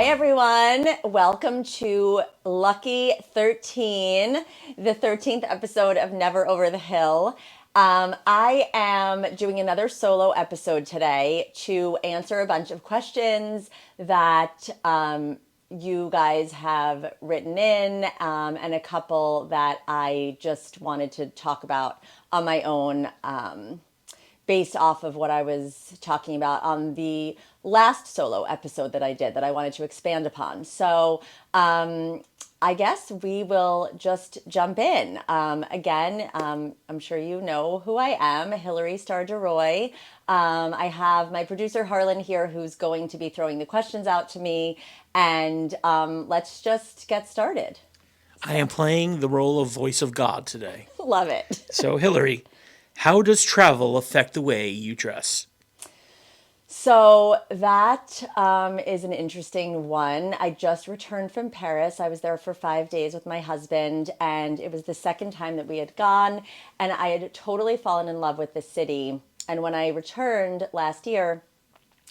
Hi, everyone. Welcome to Lucky 13, the 13th episode of Never Over the Hill. I am doing another solo episode today to answer a bunch of questions that you guys have written in, and a couple that I just wanted to talk about on my own. Based off of what I was talking about on the last solo episode that I did that I wanted to expand upon. So I guess we will just jump in. I'm sure you know who I am, Hillary Stargeroy. I have my producer Harlan here who's going to be throwing the questions out to me. And let's just get started. I am playing the role of voice of God today. Love it. So, Hillary, how does travel affect the way you dress? So that is an interesting one. I just returned from Paris. I was there for 5 days with my husband, and it was the second time that we had gone, and I had totally fallen in love with the city. And when I returned last year,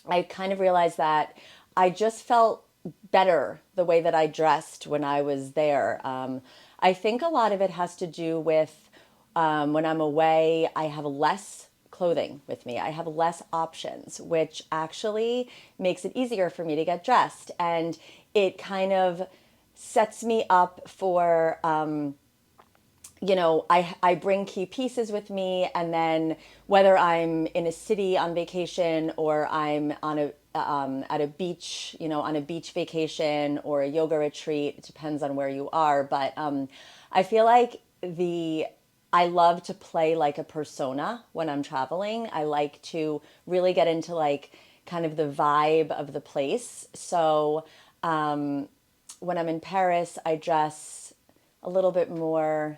I kind of realized that I just felt better the way that I dressed when I was there. I think a lot of it has to do with when I'm away, I have less clothing with me. I have less options, which actually makes it easier for me to get dressed. And it kind of sets me up for I bring key pieces with me, and then whether I'm in a city on vacation or I'm on at a beach, on a beach vacation or a yoga retreat, it depends on where you are. But I feel like I love to play like a persona when I'm traveling. I like to really get into like kind of the vibe of the place. So when I'm in Paris, I dress a little bit more,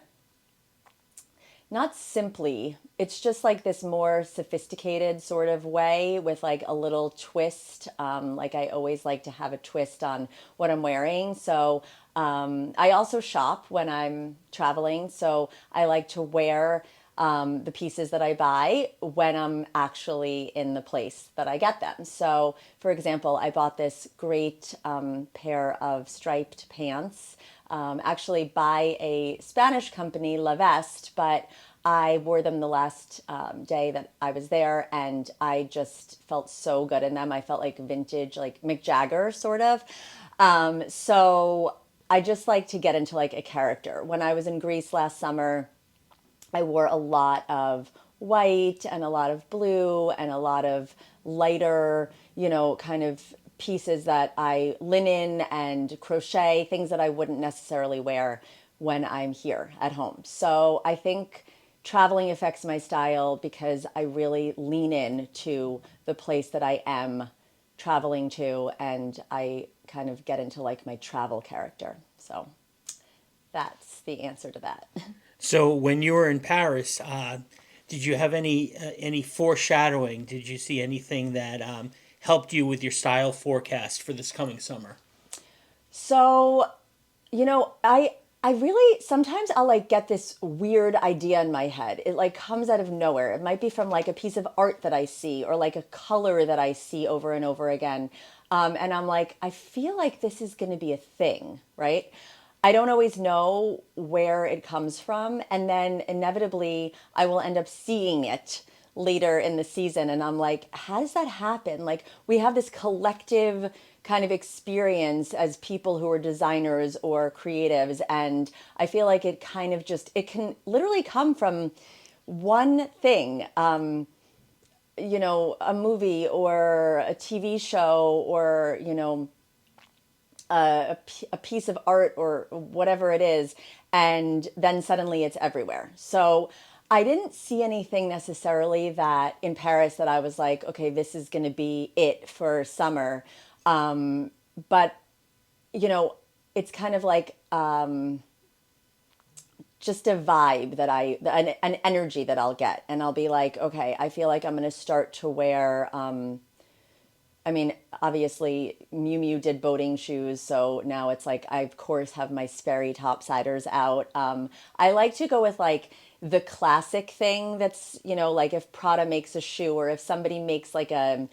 not simply, it's just like this more sophisticated sort of way with like a little twist. Like I always like to have a twist on what I'm wearing. So I also shop when I'm traveling. So I like to wear the pieces that I buy when I'm actually in the place that I get them. So, for example, I bought this great pair of striped pants, actually by a Spanish company, La Veste, but I wore them the last day that I was there, and I just felt so good in them. I felt like vintage, like Mick Jagger, sort of. So I just like to get into like a character. When I was in Greece last summer, I wore a lot of white and a lot of blue and a lot of lighter, kind of pieces that linen and crochet, things that I wouldn't necessarily wear when I'm here at home. So I think traveling affects my style because I really lean in to the place that I am traveling to, and I kind of get into like my travel character. So that's the answer to that. So, when you were in Paris, did you have any foreshadowing? Did you see anything that helped you with your style forecast for this coming summer? So, I really sometimes I'll like get this weird idea in my head. It like comes out of nowhere. It might be from like a piece of art that I see or like a color that I see over and over again. And I'm like, I feel like this is going to be a thing, right? I don't always know where it comes from. And then inevitably, I will end up seeing it later in the season. And I'm like, how does that happen? Like, we have this collective kind of experience as people who are designers or creatives. And I feel like it kind of just, it can literally come from one thing. A movie or a TV show or, a piece of art or whatever it is, and then suddenly it's everywhere. So I didn't see anything necessarily that in Paris that I was like, okay, this is going to be it for summer. But, you know, it's kind of like just a vibe that an energy that I'll get. And I'll be like, okay, I feel like I'm going to start to wear I mean, obviously, Miu Miu did boating shoes, so now it's like I, of course, have my Sperry topsiders out. I like to go with like the classic thing that's, like if Prada makes a shoe or if somebody makes like a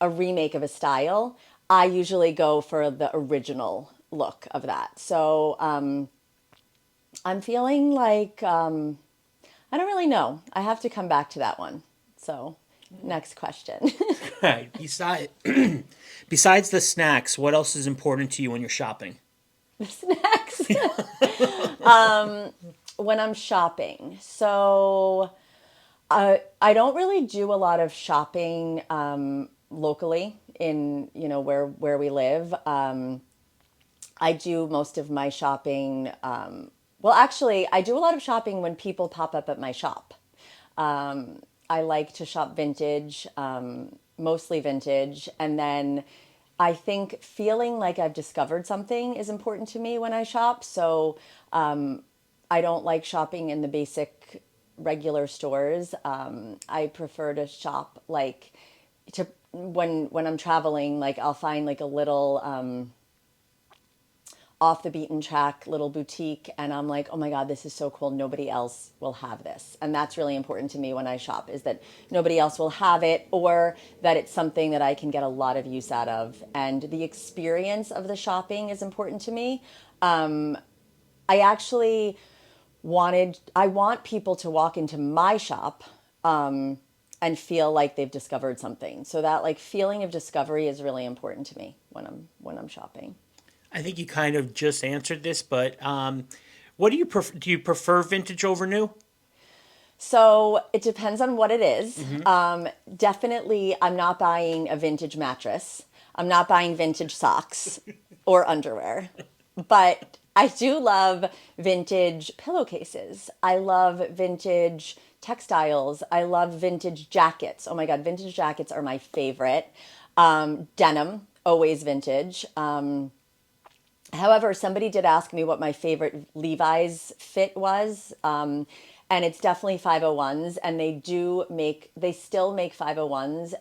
remake of a style, I usually go for the original look of that. So I'm feeling like I don't really know. I have to come back to that one. So next question. Right. Besides the snacks, what else is important to you when you're shopping? Snacks. When I'm shopping. So I don't really do a lot of shopping locally in, where we live. I do most of my shopping. Well, actually, I do a lot of shopping when people pop up at my shop. I like to shop vintage, mostly vintage. And then I think feeling like I've discovered something is important to me when I shop. So I don't like shopping in the basic regular stores. I prefer to shop like to when I'm traveling, like I'll find like a little off the beaten track little boutique and I'm like, oh my God, this is so cool. Nobody else will have this. And that's really important to me when I shop, is that nobody else will have it, or that it's something that I can get a lot of use out of. And the experience of the shopping is important to me. I actually I want people to walk into my shop and feel like they've discovered something. So that like feeling of discovery is really important to me when I'm shopping. I think you kind of just answered this, but what do you prefer? Do you prefer vintage over new? So it depends on what it is. Definitely, I'm not buying a vintage mattress. I'm not buying vintage socks or underwear. But I do love vintage pillowcases. I love vintage textiles. I love vintage jackets. Oh my God, vintage jackets are my favorite. Denim, always vintage. However, somebody did ask me what my favorite Levi's fit was. And it's definitely 501s. And they still make 501s.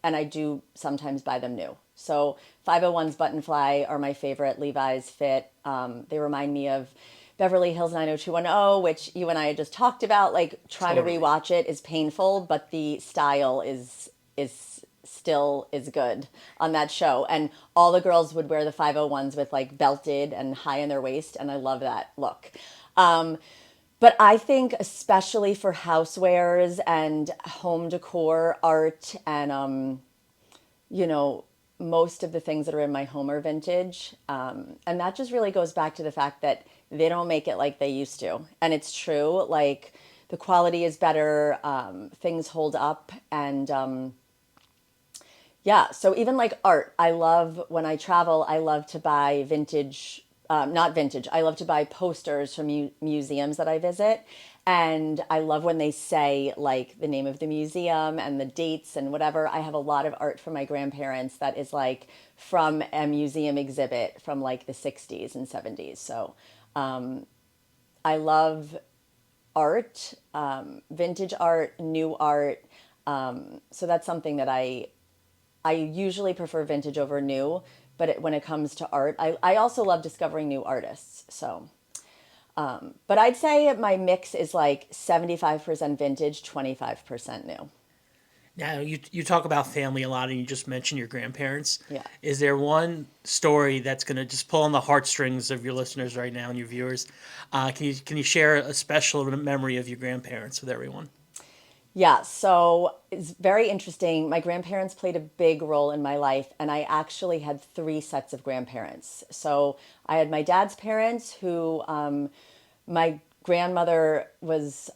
And I do sometimes buy them new. So 501s button fly are my favorite Levi's fit. They remind me of Beverly Hills 90210, which you and I had just talked about. Like trying to Totally. rewatch it is painful, but the style is still is good on that show. And all the girls would wear the 501s with like belted and high in their waist, and I love that look. But I think especially for housewares and home decor, art, and you know, most of the things that are in my home are vintage. And that just really goes back to the fact that they don't make it like they used to. And it's true. Like the quality is better, things hold up. And yeah, so even like art, I love when I travel, I love to buy vintage, not vintage, I love to buy posters from museums that I visit. And I love when they say like the name of the museum and the dates and whatever. I have a lot of art from my grandparents that is like from a museum exhibit from like the 60s and 70s. So I love art, vintage art, new art. So that's something that I usually prefer vintage over new, but when it comes to art, I also love discovering new artists. So, but I'd say my mix is like 75% vintage, 25% new. Now you talk about family a lot, and you just mentioned your grandparents. Yeah. Is there one story that's going to just pull on the heartstrings of your listeners right now and your viewers? Can you share a special memory of your grandparents with everyone? Yeah, so it's very interesting. My grandparents played a big role in my life, and I actually had three sets of grandparents. So I had my dad's parents, who my grandmother was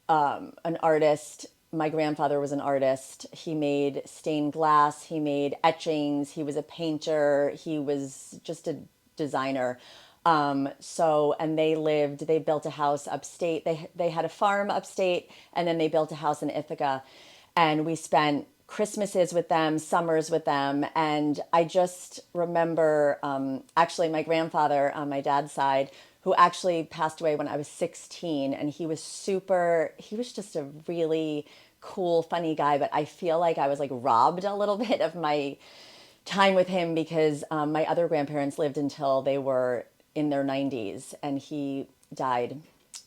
an artist. My grandfather was an artist. He made stained glass, he made etchings, he was a painter, he was just a designer. And they built a house upstate. They had a farm upstate, and then they built a house in Ithaca. And we spent Christmases with them, summers with them. And I just remember actually my grandfather on my dad's side, who actually passed away when I was 16. And he was just a really cool, funny guy. But I feel like I was like robbed a little bit of my time with him because my other grandparents lived until they were in their 90s and he died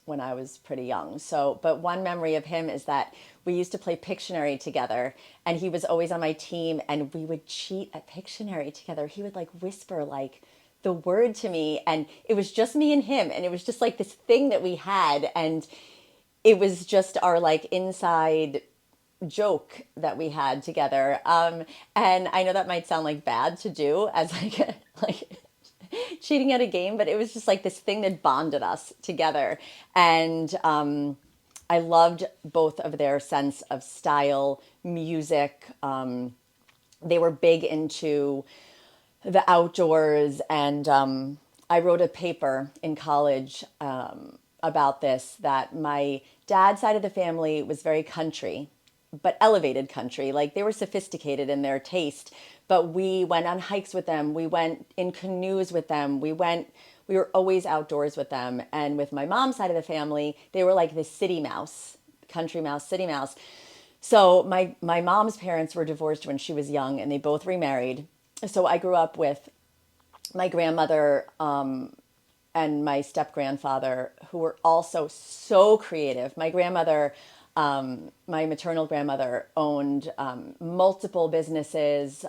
when I was pretty young. So, but one memory of him is that we used to play Pictionary together, and he was always on my team, and we would cheat at Pictionary together. He would like whisper like the word to me, and it was just me and him, and it was just like this thing that we had, and it was just our like inside joke that we had together. And I know that might sound like bad to do as like like cheating at a game, but it was just like this thing that bonded us together. And I loved both of their sense of style, music. They were big into the outdoors, and I wrote a paper in college about this, that my dad's side of the family was very country, but elevated country. Like they were sophisticated in their taste, but we went on hikes with them. We went in canoes with them. We were always outdoors with them. And with my mom's side of the family, they were like the city mouse, country mouse, city mouse. So my mom's parents were divorced when she was young, and they both remarried. So I grew up with my grandmother and my step grandfather, who were also so creative. My grandmother, my maternal grandmother, owned multiple businesses,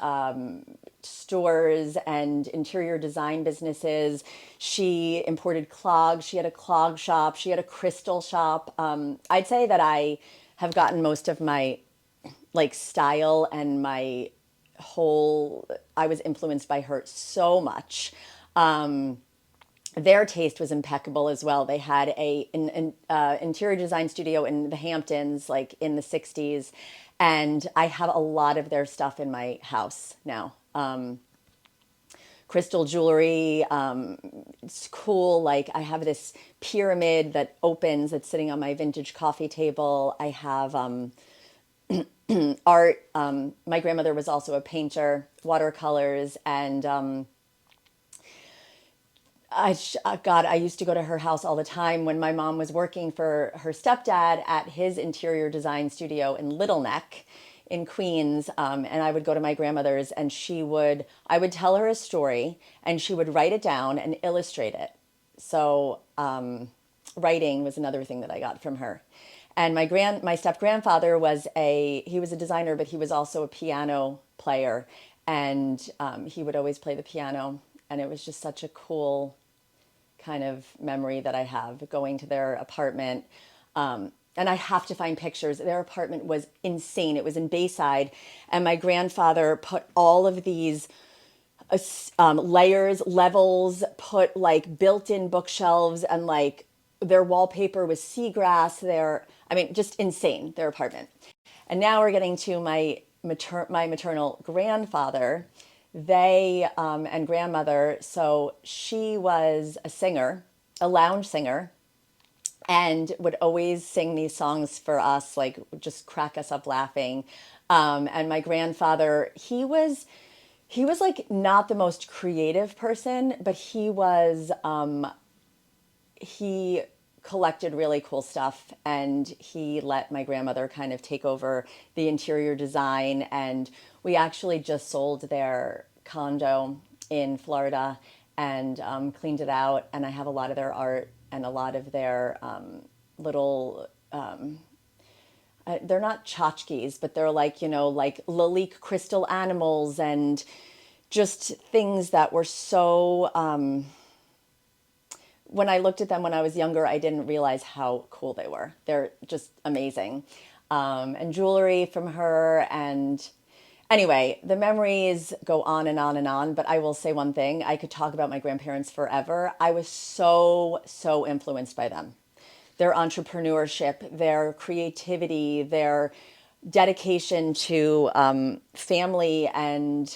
stores and interior design businesses. She imported clogs. She had a clog shop. She had a crystal shop. I'd say that I have gotten most of my like style and my whole, I was influenced by her so much. Their taste was impeccable as well. They had an interior design studio in the Hamptons, like in the 60s. And I have a lot of their stuff in my house now. Crystal jewelry. It's cool. Like I have this pyramid that opens that's sitting on my vintage coffee table. I have art. My grandmother was also a painter, watercolors, and God, I used to go to her house all the time when my mom was working for her stepdad at his interior design studio in Little Neck in Queens. And I would go to my grandmother's, and I would tell her a story, and she would write it down and illustrate it. So writing was another thing that I got from her. And my step grandfather he was a designer, but he was also a piano player, and he would always play the piano. And it was just such a cool kind of memory that I have going to their apartment. And I have to find pictures. Their apartment was insane. It was in Bayside. And my grandfather put all of these layers, levels, put like built-in bookshelves, and like their wallpaper was seagrass. I mean, just insane, their apartment. And now we're getting to my maternal grandfather, and grandmother. So she was a singer, a lounge singer, and would always sing these songs for us, like just crack us up laughing. And my grandfather, he was like not the most creative person, but he collected really cool stuff, and he let my grandmother kind of take over the interior design. And we actually just sold their condo in Florida and cleaned it out. And I have a lot of their art and a lot of their little, they're not tchotchkes, but they're like, like Lalique crystal animals, and just things that were so, when I looked at them when I was younger, I didn't realize how cool they were. They're just amazing. And jewelry from her. And anyway, the memories go on and on and on. But I will say one thing. I could talk about my grandparents forever. I was so, so influenced by them. Their entrepreneurship, their creativity, their dedication to family, and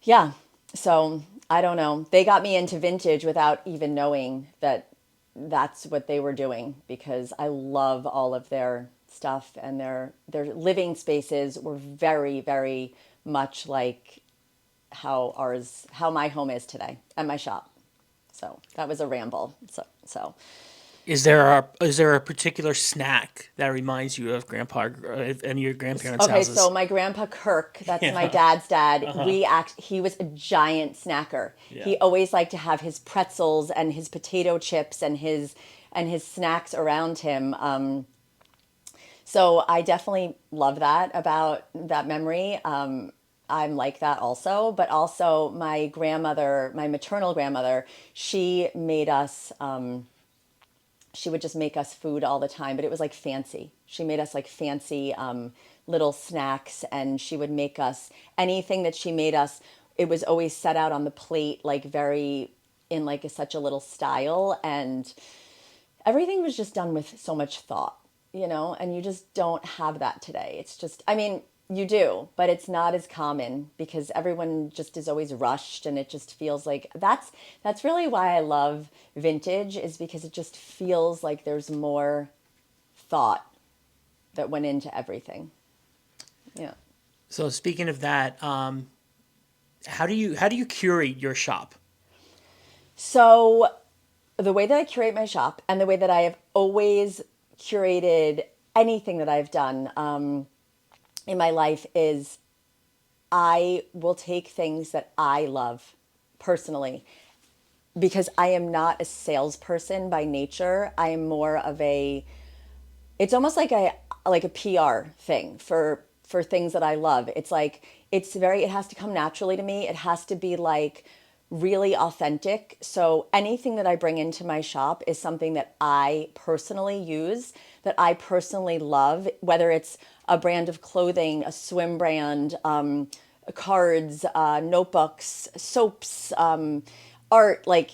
yeah. So I don't know. They got me into vintage without even knowing that that's what they were doing, because I love all of their stuff, and their living spaces were very, very much like how my home is today, and my shop. So that was a ramble. So Is there a particular snack that reminds you of Grandpa at any of your grandparents' Okay, so houses? my grandpa Kirk, that's my Yeah. dad's dad. Uh-huh. He was a giant snacker. Yeah. He always liked to have his pretzels and his potato chips and his snacks around him. So I definitely love that about that memory. I'm like that also, but also my grandmother, my maternal grandmother, she made us. She would just make us food all the time, but it was like fancy. She made us like fancy little snacks, and she would make us anything that she made us. It was always set out on the plate, like very in like such a little style, and everything was just done with so much thought, and you just don't have that today. It's just, I mean, you do, but it's not as common because everyone just is always rushed, and it just feels like that's really why I love vintage, is because it just feels like there's more thought that went into everything. Yeah. So speaking of that, how do you curate your shop? So the way that I curate my shop and the way that I have always curated anything that I've done in my life is I will take things that I love personally, because I am not a salesperson by nature. I am more of a, it's almost like a PR thing for things that I love. It's like it has to come naturally to me. It has to be like really authentic. So anything that I bring into my shop is something that I personally use, that I personally love, whether it's a brand of clothing, a swim brand, cards, notebooks, soaps, art, like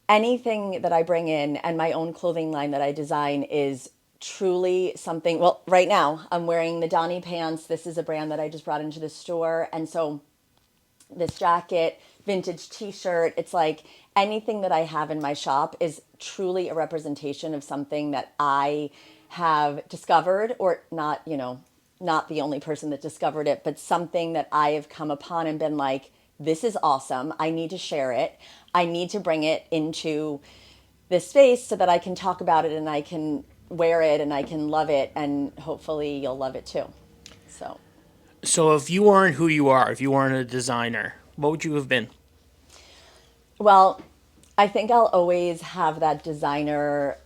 anything that I bring in, and my own clothing line that I design is truly something. Well, right now I'm wearing the Donny pants. This is a brand that I just brought into the store. And so this jacket, vintage t-shirt, it's like anything that I have in my shop is truly a representation of something that I have discovered, or not, not the only person that discovered it, but something that I have come upon and been like, this is awesome. I need to share it. I need to bring it into this space so that I can talk about it and I can wear it and I can love it, and hopefully you'll love it too. So, So if you weren't who you are, if you weren't a designer, what would you have been? well, I think I'll always have that designer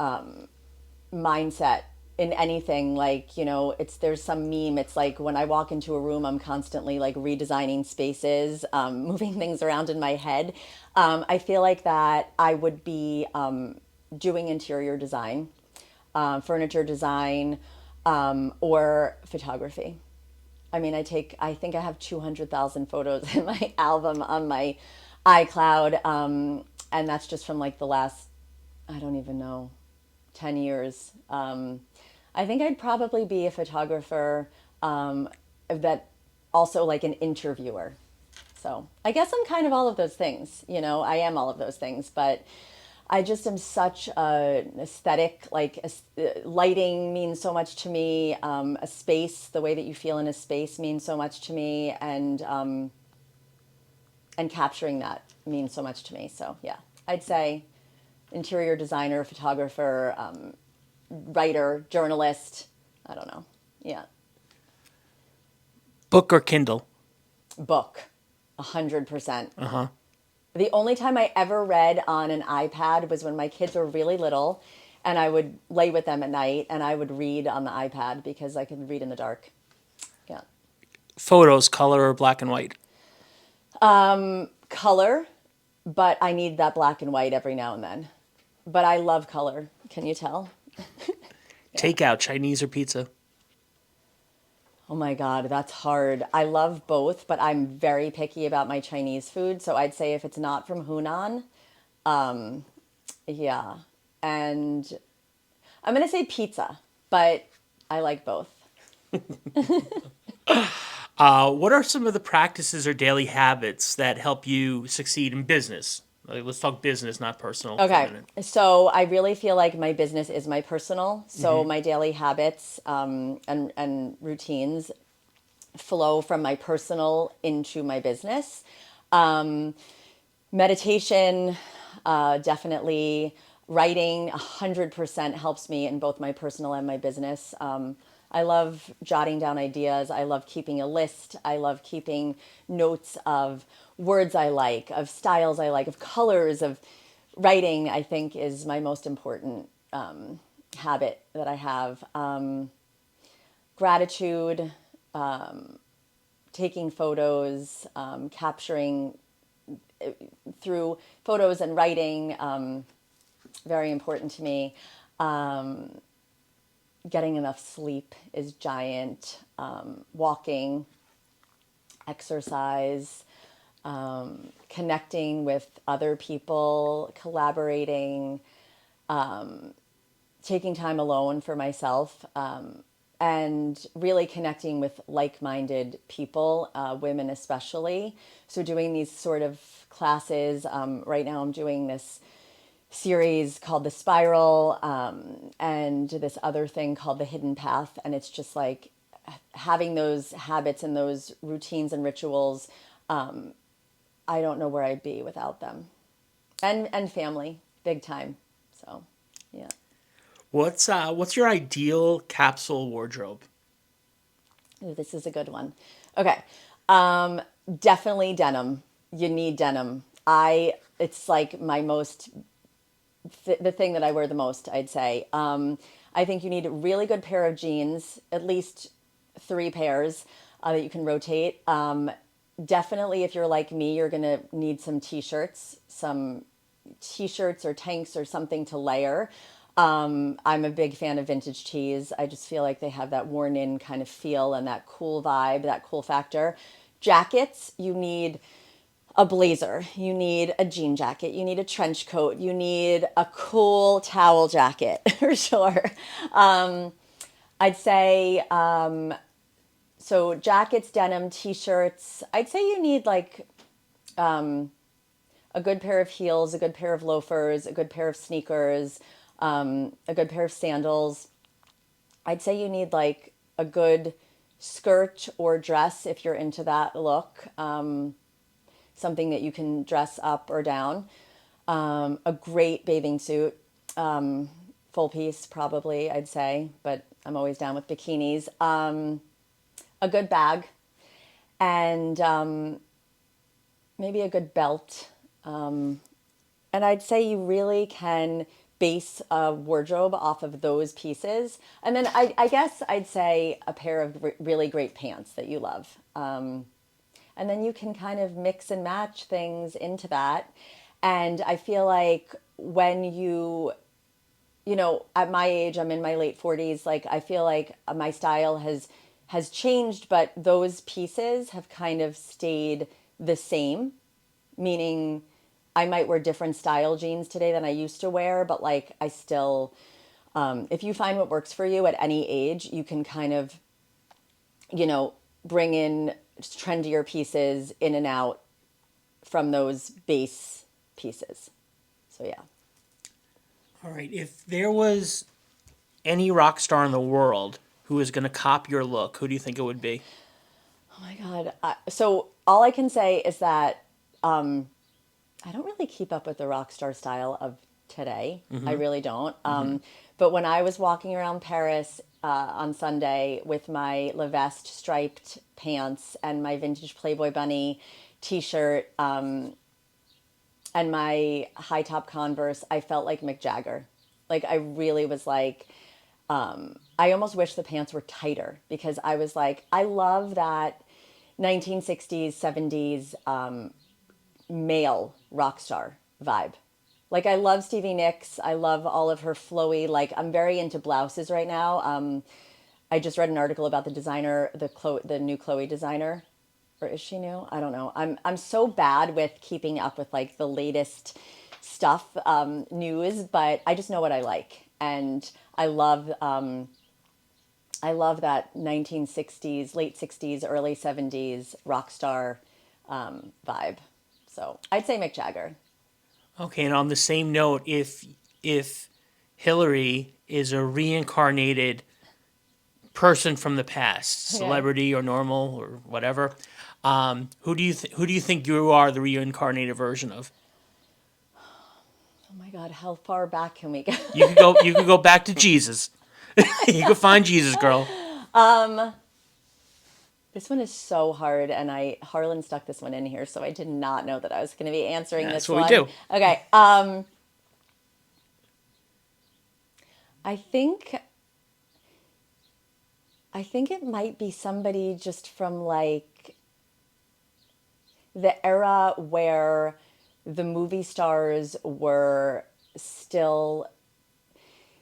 mindset in anything. Like, there's some meme. It's like when I walk into a room, I'm constantly like redesigning spaces, moving things around in my head. I feel like that I would be doing interior design, furniture design, or photography. I mean, I think I have 200,000 photos in my album on my iCloud. And that's just from like the last, I don't even know, 10 years. I think I'd probably be a photographer, that also like an interviewer. So I guess I'm kind of all of those things. I am all of those things, but I just am such an aesthetic. Like lighting means so much to me. A space, the way that you feel in a space means so much to me, and capturing that means so much to me. So yeah, I'd say interior designer, photographer, writer, journalist. I don't know. Yeah, Book or Kindle? book, 100%. Uh huh. The only time I ever read on an iPad was when my kids were really little, and I would lay with them at night and I would read on the iPad because I could read in the dark. Yeah. Photos, color or black and white? Color, but I need that black and white every now and then. But I love color. Can you tell? Yeah. Takeout, Chinese or pizza? Oh my God, that's hard. I love both, but I'm very picky about my Chinese food. So I'd say if it's not from Hunan, yeah. And I'm going to say pizza, but I like both. What are some of the practices or daily habits that help you succeed in business? Like, let's talk business, not personal, for a Okay. minute. So I really feel like my business is my personal. So my daily habits, and routines flow from my personal into my business. Meditation, definitely. Writing 100% helps me in both my personal and my business. I love jotting down ideas. I love keeping a list. I love keeping notes of words I like, of styles I like, of colors, of writing, I think is my most important habit that I have. Gratitude, taking photos, capturing through photos and writing, very important to me. Getting enough sleep is giant. Walking, exercise, connecting with other people, collaborating, taking time alone for myself, and really connecting with like-minded people, women especially. So doing these sort of classes. Right now I'm doing this series called The Spiral, and this other thing called The Hidden Path. And it's just like having those habits and those routines and rituals. I don't know where I'd be without them. And family, big time. So, yeah. What's your ideal capsule wardrobe? Ooh, this is a good one. Okay. Um, Definitely denim. You need denim. It's like my most, the thing that I wear the most, I'd say. I think you need a really good pair of jeans, at least three pairs that you can rotate. Definitely, if you're like me, you're going to need some t-shirts or tanks or something to layer. I'm a big fan of vintage tees. I just feel like they have that worn in kind of feel and that cool vibe, that cool factor. Jackets, you need a blazer, you need a jean jacket, you need a trench coat, you need a cool towel jacket for sure. I'd say so jackets, denim, t-shirts. I'd say you need like a good pair of heels, a good pair of loafers, a good pair of sneakers, a good pair of sandals. I'd say you need like a good skirt or dress if you're into that look, something that you can dress up or down. A great bathing suit, full piece probably, I'd say, but I'm always down with bikinis. A good bag, and maybe a good belt. And I'd say you really can base a wardrobe off of those pieces. And then I guess I'd say a pair of really great pants that you love. And then you can kind of mix and match things into that. And I feel like when at my age, I'm in my late 40s, like I feel like my style has changed, but those pieces have kind of stayed the same, meaning I might wear different style jeans today than I used to wear, but like I still, if you find what works for you at any age, you can kind of, bring in trendier pieces in and out from those base pieces. So yeah. All right. If there was any rock star in the world who is going to cop your look, who do you think it would be? Oh my God. So all I can say is that I don't really keep up with the rock star style of today. I really don't. But when I was walking around Paris on Sunday with my Leveste striped pants and my vintage Playboy bunny t-shirt, and my high top Converse, I felt like Mick Jagger. Like I really was like, I almost wish the pants were tighter because I was like, I love that 1960s, 70s male rock star vibe. Like I love Stevie Nicks. I love all of her flowy. Like I'm very into blouses right now. I just read an article about the designer, the new Chloe designer, or is she new? I don't know. I'm so bad with keeping up with like the latest stuff, news, but I just know what I like, and I love that 1960s, late 60s, early 70s rock star vibe. So I'd say Mick Jagger. Okay, and on the same note, if Hillary is a reincarnated person from the past, Okay. celebrity or normal or whatever, who do you think you are the reincarnated version of? Oh my God, how far back can we go? You could go back to Jesus. You could find Jesus, girl. This one is so hard, and Harlan stuck this one in here, so I did not know that I was going to be answering That's this what we one. do. Okay, I think I think it might be somebody just from like the era where the movie stars were still,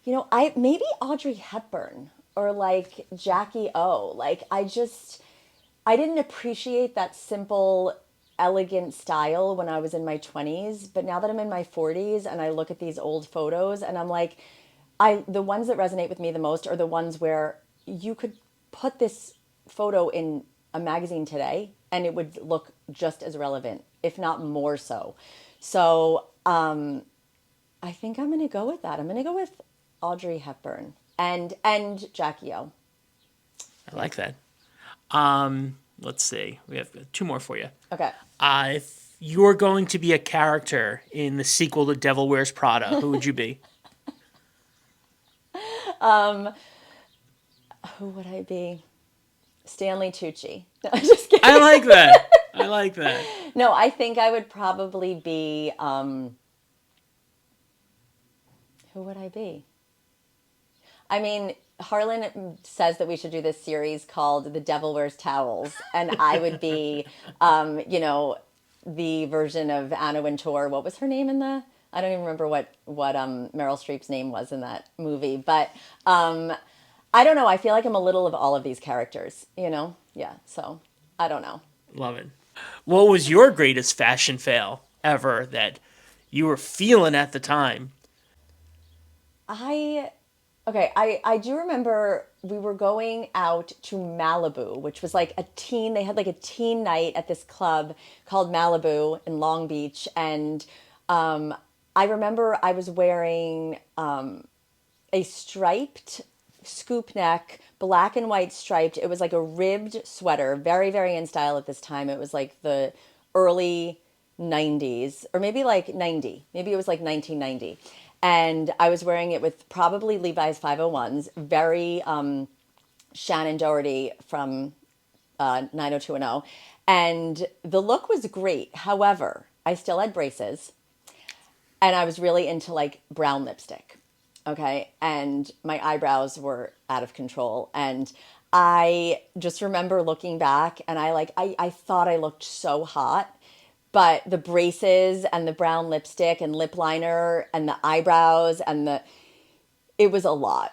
I maybe Audrey Hepburn or like Jackie O. Like I didn't appreciate that simple elegant style when I was in my 20s, but now that I'm in my 40s and I look at these old photos and I'm like the ones that resonate with me the most are the ones where you could put this photo in a magazine today and it would look just as relevant, if not more so. So I think I'm going to go with that. I'm going to go with Audrey Hepburn and Jackie O. I like that. Let's see. We have two more for you. Okay. If you're going to be a character in the sequel to Devil Wears Prada, who would you be? Who would I be? Stanley Tucci. No, I'm just kidding. I like that. I like that. No, I think I would probably be. Who would I be? I mean, Harlan says that we should do this series called The Devil Wears Towels, and I would be, the version of Anna Wintour. What was her name in the? I don't even remember what Meryl Streep's name was in that movie, but I don't know. I feel like I'm a little of all of these characters, Yeah, so I don't know. Love it. What was your greatest fashion fail ever that you were feeling at the time? I Okay, I do remember we were going out to Malibu, which was like they had like a teen night at this club called Malibu in Long Beach. And I remember I was wearing a striped scoop neck, black and white striped. It was like a ribbed sweater, very, very in style at this time. It was like the early 90s, or maybe like 90. Maybe it was like 1990. And I was wearing it with probably Levi's 501s, very Shannon Doherty from 90210. And the look was great. However, I still had braces and I was really into like brown lipstick. Okay. And my eyebrows were out of control. And I just remember looking back and I thought I looked so hot, but the braces and the brown lipstick and lip liner and the eyebrows it was a lot.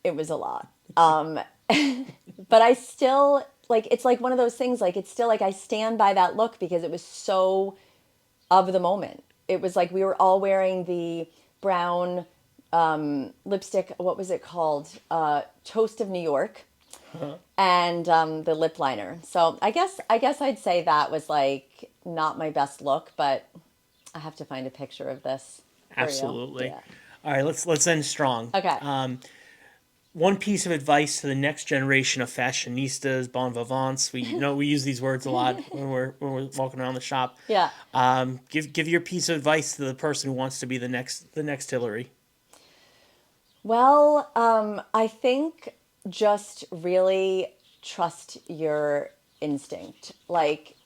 It was a lot. But I still like, it's like one of those things, like, it's still like I stand by that look because it was so of the moment. It was like we were all wearing the brown lipstick. What was it called? Toast of New York, and the lip liner. So I guess I'd say that was like not my best look, but I have to find a picture of this for you. Absolutely. Yeah. All right, let's end strong. Okay. One piece of advice to the next generation of fashionistas, bon vivants. We use these words a lot when we're walking around the shop. Yeah. Give your piece of advice to the person who wants to be the next Hillary. Well, I think just really trust your instinct. Like,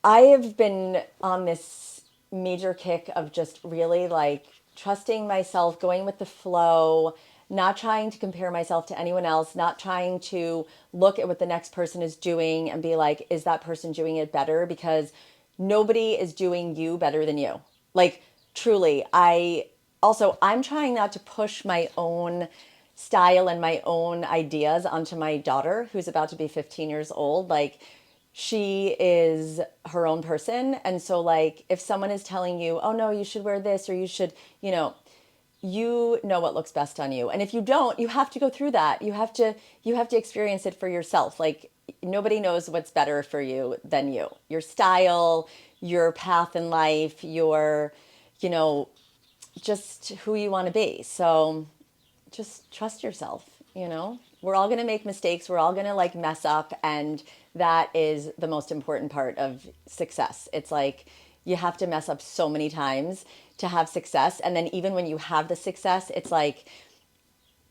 I have been on this major kick of just really like trusting myself, going with the flow, not trying to compare myself to anyone else, not trying to look at what the next person is doing and be like, is that person doing it better? Because nobody is doing you better than you. Like, truly, I'm trying not to push my own style and my own ideas onto my daughter, who's about to be 15 years old. Like, she is her own person. And so, like, if someone is telling you, oh no, you should wear this, or you know what looks best on you. And if you don't, you have to go through that. You have to experience it for yourself. Like, nobody knows what's better for you than you. Your style, your path in life, you know, just who you want to be. So just trust yourself. We're all going to make mistakes. We're all going to like mess up, and that is the most important part of success. It's like you have to mess up so many times to have success. And then even when you have the success, it's like,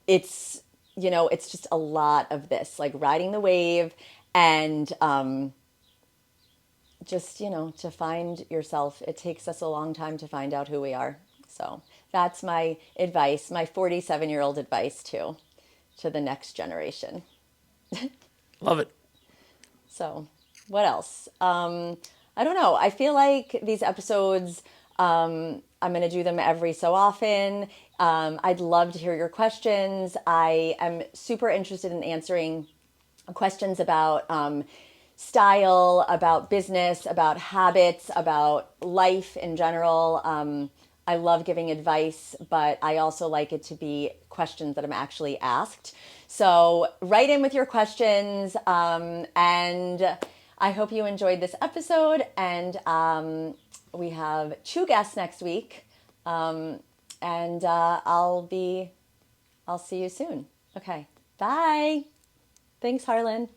it's, it's just a lot of this, like riding the wave and just, to find yourself. It takes us a long time to find out who we are. So that's my advice, my 47-year-old advice to the next generation. Love it. So what else? I don't know. I feel like these episodes, I'm going to do them every so often. I'd love to hear your questions. I am super interested in answering questions about style, about business, about habits, about life in general. I love giving advice, but I also like it to be questions that I'm actually asked. So write in with your questions, and I hope you enjoyed this episode. And we have 2 guests next week, and I'll see you soon. Okay, bye. Thanks, Harlan.